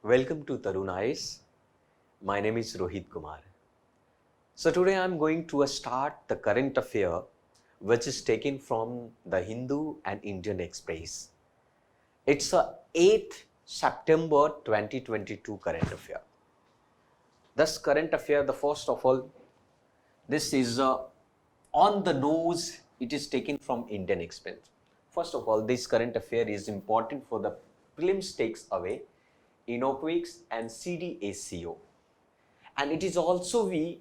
Welcome to Tarun IAS. My name is Rohit Kumar. So today I am going to start the current affair which is taken from the Hindu and Indian Express. It's a 8th September 2022 current affair. This current affair, the first of all, this is on the nose. It is taken from Indian Express. First of all, this current affair is important for the prelims takes away Inoquics and CDACO. And it is also the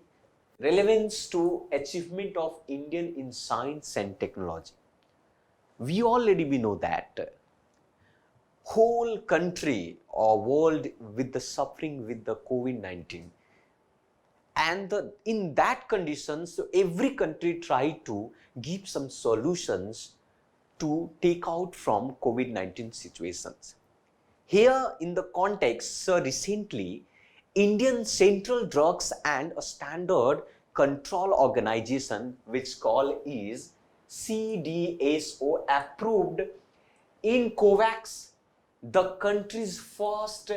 relevance to achievement of Indian in science and technology. We know that whole country or world with the suffering with the COVID-19. And in that conditions, every country tried to give some solutions to take out from COVID-19 situations. Here in the context, recently, Indian Central Drugs and Standard Control Organization, which call is CDSO, approved in COVAX, the country's first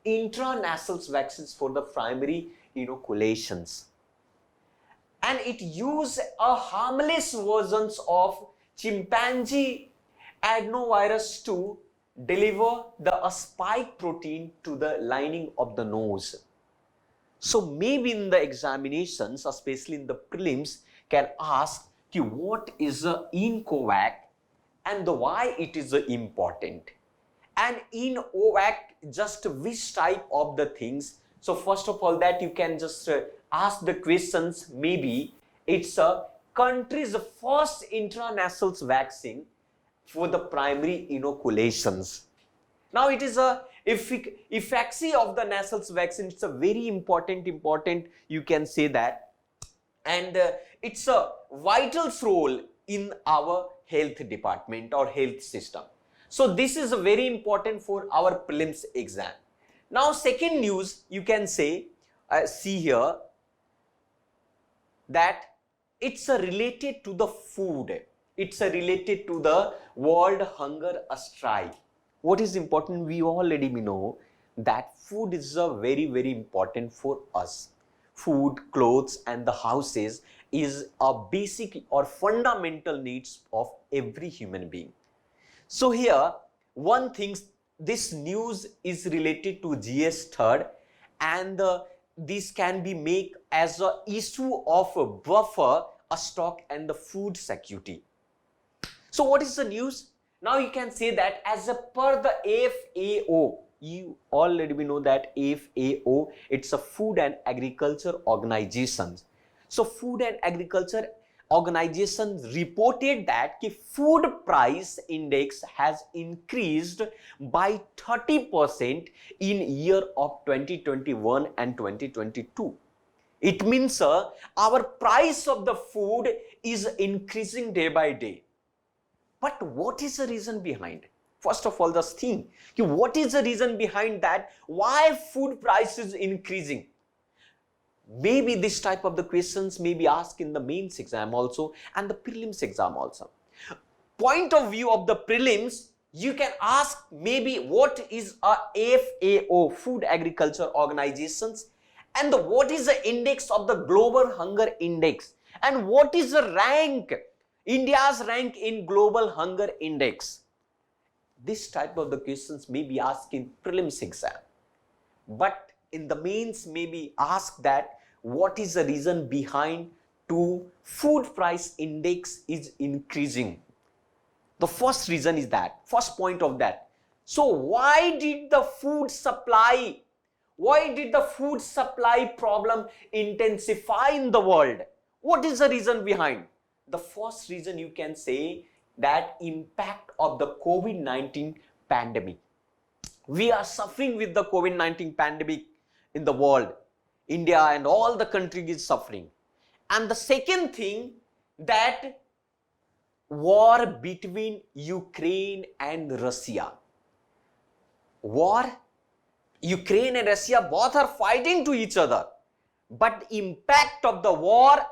intranasal vaccines for the primary inoculations. And it used a harmless versions of chimpanzee adenovirus to deliver the spike protein to the lining of the nose. So maybe in the examinations, especially in the prelims, can ask what is in COVAX and why it is important. And in OVAC, just which type of the things. So first of all, that you can just ask the questions. Maybe it's a country's first intranasal vaccine for the primary inoculations. Now it is a efficacy of the nasal vaccine. It's a very important, you can say that. And it's a vital role in our health department or health system. So this is very important for our prelims exam. Now second news, you can say, see here, that it's related to the food. It's related to the World Hunger Strike. What is important? We already know that food is very, very important for us. Food, clothes and the houses is a basic or fundamental needs of every human being. So here, one thing, this news is related to GS 3rd, and this can be made as an issue of a buffer, a stock and the food security. So what is the news? Now you can say that as per the FAO, you already know that FAO, it's a Food and Agriculture Organization. So Food and Agriculture Organization reported that the food price index has increased by 30% in year of 2021 and 2022. It means our price of the food is increasing day by day. But what is the reason behind? First of all, just think, what is the reason behind that? Why food price is increasing? Maybe this type of the questions may be asked in the mains exam also and the prelims exam also. Point of view of the prelims, you can ask maybe what is a FAO, Food Agriculture Organizations, and what is the index of the Global Hunger Index, and what is the rank, India's rank in Global Hunger Index. This type of the questions may be asked in prelims exam. But in the mains may be asked that what is the reason behind to food price index is increasing. The first reason is that, first point of that. So why did the food supply problem intensify in the world? What is the reason behind? The first reason you can say that impact of the COVID-19 pandemic. We are suffering with the COVID-19 pandemic in the world. India and all the country is suffering. And the second thing, that war between Ukraine and Russia. War, Ukraine and Russia both are fighting to each other. But impact of the war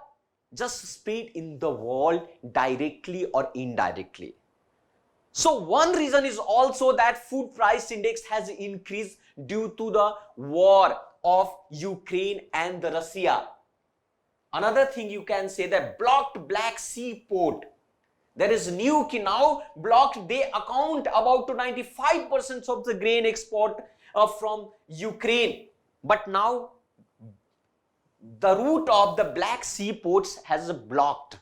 just spread in the world directly or indirectly. So one reason is also that food price index has increased due to the war of Ukraine and the Russia. Another thing you can say that blocked Black Sea port. There is new now blocked, they account about to 95% of the grain export from Ukraine. But now the route of the Black Sea ports has blocked.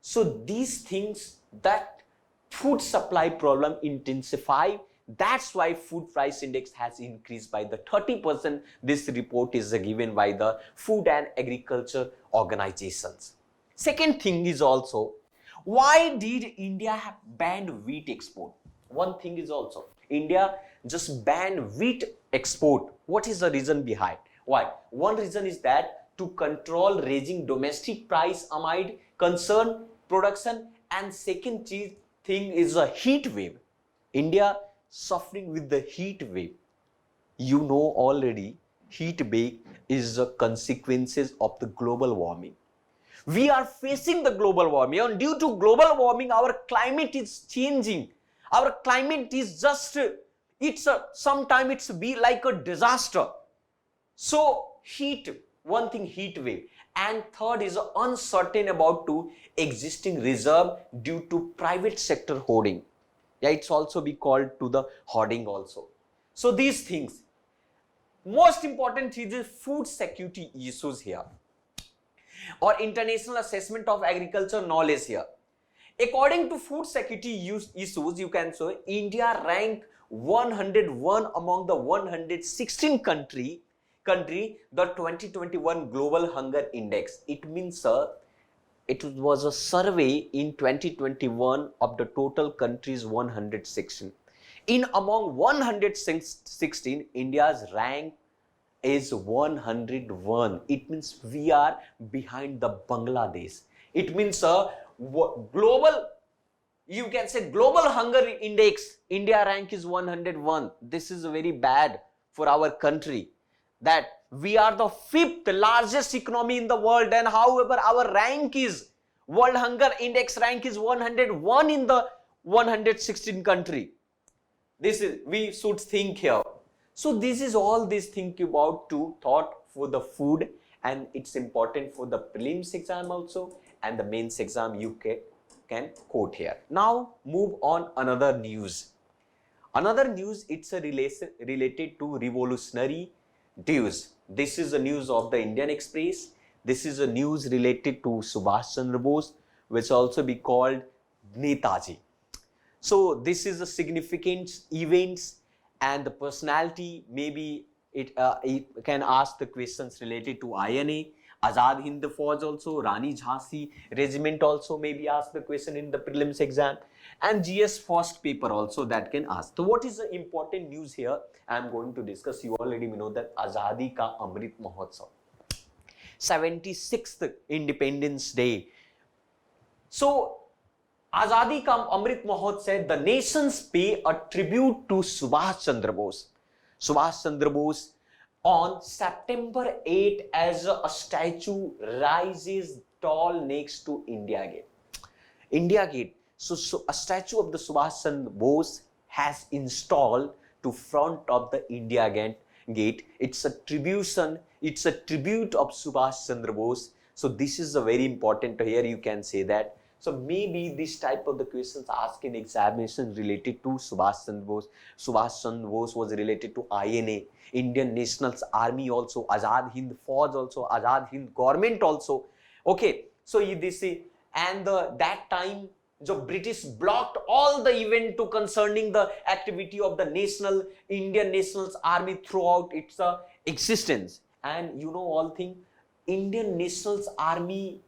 So these things, that food supply problem intensify. That's why food price index has increased by the 30%. This report is given by the Food and Agriculture Organizations. Second thing is also, why did India ban wheat export? One thing is also, India just banned wheat export. What is the reason behind? Why? One reason is that to control raising domestic price amid concern production, and second thing is a heat wave. India suffering with the heat wave. You know already, heat wave is the consequences of the global warming. We are facing the global warming, and due to global warming, our climate is changing. Our climate is just, sometimes it's be like a disaster. So heat, one thing, heat wave. And third is uncertain about to existing reserve due to private sector hoarding. Yeah, it's also be called to the hoarding also. So these things. Most important is food security issues here, or international assessment of agriculture knowledge here. According to food security issues, you can say India ranked 101 among the 116 country the 2021 Global Hunger Index. It means it was a survey in 2021 of the total countries 116. In among 116, India's rank is 101. It means we are behind the Bangladesh. It means global, you can say global hunger index, India rank is 101. This is very bad for our country, that we are the 5th largest economy in the world, and however our rank is, world hunger index rank is 101 in the 116 country. This is, we should think here. So this is all this think about to thought for the food, and it's important for the prelims exam also, and the mains exam you can quote here. Now move on another news. Another news, it's a related to revolutionary dues. This is the news of the Indian Express. This is a news related to Subhash Chandra Bose, which also be called Netaji. So this is a significant events, and the personality, maybe it can ask the questions related to INA, Azad Hind Fauj also, Rani Jhansi Regiment also maybe ask the question in the prelims exam, and GS first paper also that can ask. So what is the important news here I am going to discuss? You already know that Azadi Ka Amrit Mahotsav, 76th Independence Day. So Azadi Ka Amrit Mahotsav, the nations pay a tribute to Subhash Chandra Bose. Subhash Chandra Bose on September 8 as a statue rises tall next to India Gate. India Gate. So a statue of the Subhash Chandra Bose has installed to front of the India Gate. It's a tribute of Subhash Chandra Bose. So this is a very important here, you can say that. So maybe this type of the questions asked in examination related to Subhash Chandra Bose. Subhash Chandra Bose was related to INA, Indian National Army also, Azad Hind Fauj also, Azad Hind Government also. Okay, so this is, and that time the British blocked all the event to concerning the activity of the Indian National Army throughout its existence. And you know all thing, Indian National Army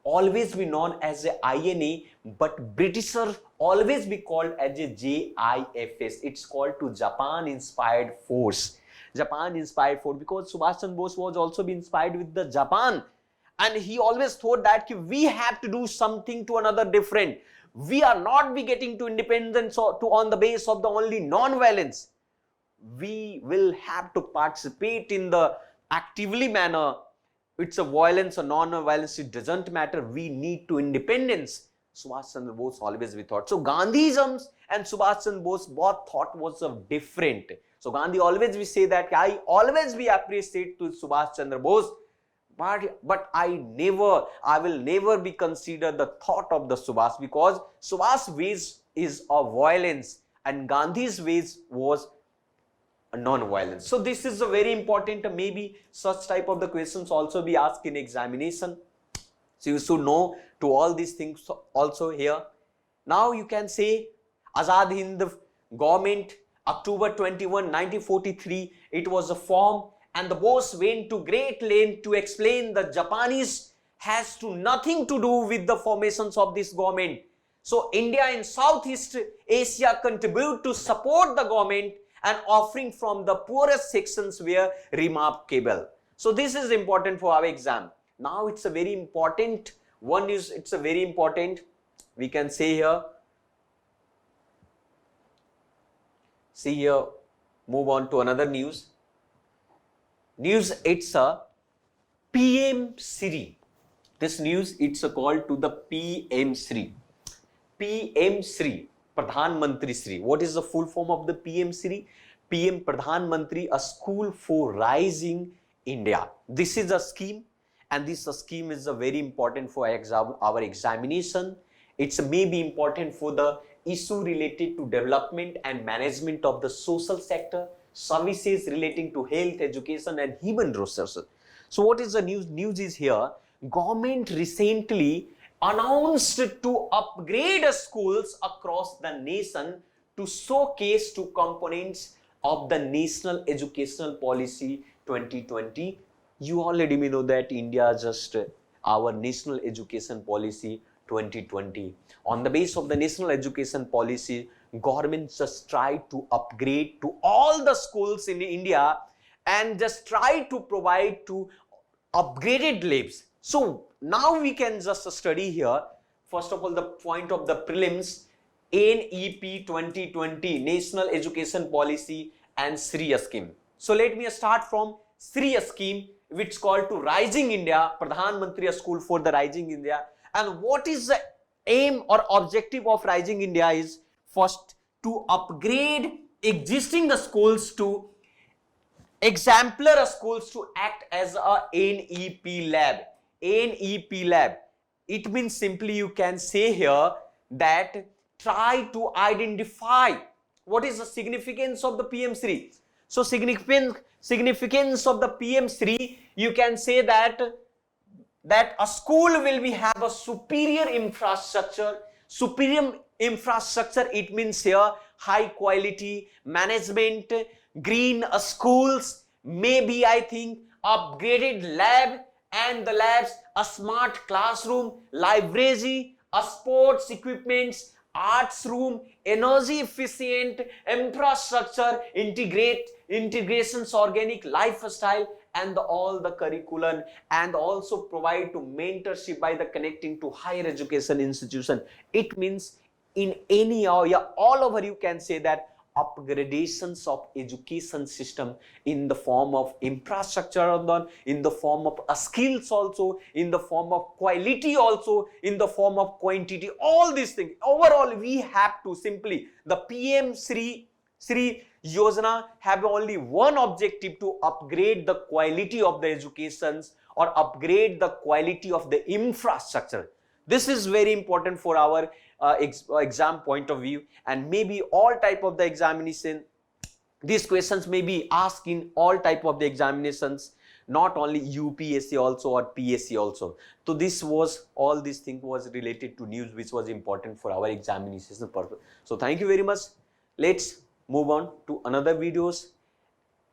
always be known as a INA, but Britishers always be called as a JIFS. It's called to Japan Inspired Force. Japan Inspired Force, because Subhash Chandra Bose was also be inspired with the Japan, and he always thought that we have to do something to another different. We are not be getting to independence on the base of the only non-violence. We will have to participate in the actively manner. It's a violence or non-violence, it doesn't matter. We need to independence. Subhash Chandra Bose always we thought. So Gandhism and Subhash Chandra Bose both thought was different. So Gandhi always we say that I always we appreciate to Subhash Chandra Bose, but I will never be considered the thought of the Subhash, because Subhash ways is of violence and Gandhi's ways was non-violence. So this is a very important, maybe such type of the questions also be asked in examination. So you should know to all these things also here. Now you can say Azad Hind government, October 21, 1943, it was a form, and the boss went to great length to explain the Japanese has to nothing to do with the formations of this government. So India and Southeast Asia contribute to support the government, and offering from the poorest sections were remarkable. So this is important for our exam. Now it's a very important one, it's a very important, we can say here, see here, move on to another news. It's a PM Sri. This news, it's called to the PM Sri. PM Sri, Pradhan Mantri Sri. What is the full form of the PM Sri? PM Pradhan Mantri, a school for rising India. This is a scheme, and this scheme is very important for our examination. It's maybe important for the issue related to development and management of the social sector, services relating to health, education and human resources. So what is the news? News is here, government recently announced to upgrade schools across the nation to showcase two components of the National Educational Policy 2020. You already may know that India just our National Education Policy 2020. On the base of the National Education Policy, government just tried to upgrade to all the schools in India and just try to provide to upgraded labs. So now we can just study here, first of all, the point of the prelims, NEP 2020, National Education Policy and Sri scheme. So let me start from Sri scheme, which is called to Rising India, Pradhan Mantri School for the Rising India. And what is the aim or objective of Rising India is first to upgrade existing schools to exemplar schools to act as a NEP lab. NEP lab. It means simply you can say here that try to identify what is the significance of the PM Sri. So significance of the PM Sri, you can say that a school will be have a superior infrastructure. Superior infrastructure, it means here high quality management, green schools, maybe I think upgraded lab, and the labs, a smart classroom, library, a sports equipments, arts room, energy efficient infrastructure, integrations, organic lifestyle, and all the curriculum, and also provide to mentorship by the connecting to higher education institution. It means in any area all over you can say that upgradations of education system in the form of infrastructure, in the form of skills also, in the form of quality also, in the form of quantity, all these things. Overall, we have to simply, the PM Sri Yojana have only one objective, to upgrade the quality of the educations or upgrade the quality of the infrastructure. This is very important for our exam point of view, and maybe all type of the examination, these questions may be asked in all type of the examinations, not only UPSC also or PSC also. So this was, all these things was related to news which was important for our examination purpose. So thank you very much. Let's move on to another videos.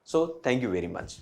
So thank you very much.